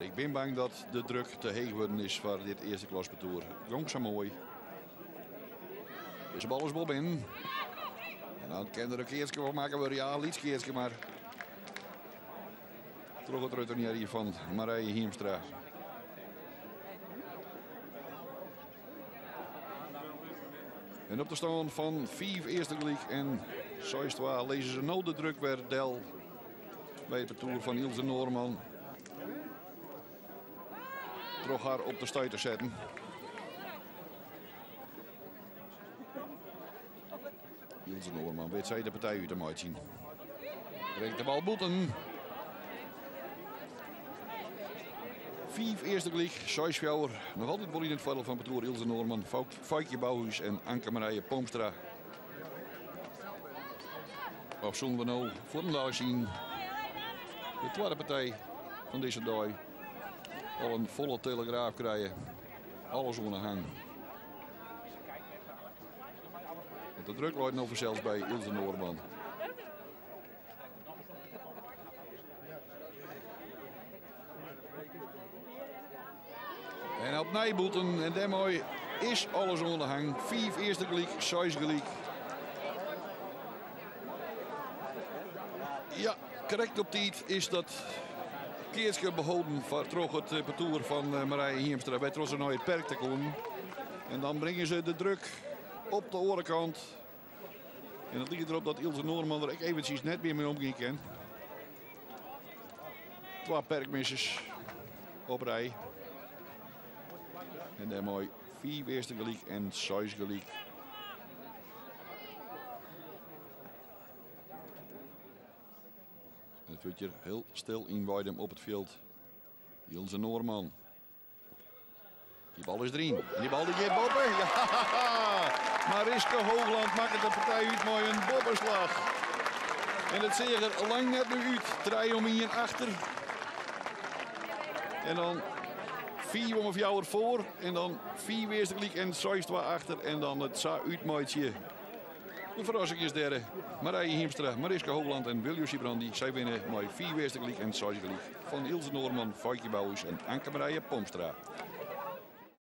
Ik ben bang dat de druk te heeg worden is voor dit eerste klasbetoer. Langzaam mooi. Deze bal is Bob in. En dan kan er een keertje van maken we ja, iets keertje, maar terug het retourneer hier van Marije Hiemstra. En op de stand van 5 eerste gelijk en 6 lezen ze nou de druk weer Del bij het betoer van Ilse Noorman. Terug haar op de stuit te zetten. Ilse Noorman weet zij de partij uit hem uitzien. Brengt de bal Boeten. 5 eerste gelijk, 6 fjouwer. Nog altijd bol in het voordeel van betoer Ilse Noorman, Foutje Bouwhuis en Anke Marije Poomstra. Of zullen we nou voor een zien de tweede partij van deze dag al een volle telegraaf krijgen. Alles onder hang. De druk loopt nog zelfs bij Ilse Noorman. En op Nijboeten en daarmee is alles onder hang. 5 eerste gelijk, 6 gelijk. Ja, correct op tijd is dat keertje behouden voor terug het betoer van Marije Hiemstra bij Trossenooy het perk te komen. En dan brengen ze de druk op de orenkant. En het ligt erop dat Ilse Noorman er eventjes net meer mee omgaan kan. 2 perkmissers op rij. En daar mooi 4 eerste gelijk en 6 gelijk. Het wordt hier heel stil in Weidem op het veld. Ilse Noorman. Die bal is erin. En die bal die geeft Boppen. Ja, Mariska Hoogland maakt de partij uit mooi een bobbenslag. En het zeer er lang net nu uit. 3 om hier achter. En dan 4 om jou ervoor. En dan 4 eerste gelijk en 6 achter. En dan het uitmaatje. De verrassing is derde. Marije Hiemstra, Mariska Hoogland en William Sibrandi. Zij winnen met 4 eerste gelijk en 6 gelijk. Van Ilse Noorman, Foutje Bouwhuis en Anke Marije Poomstra.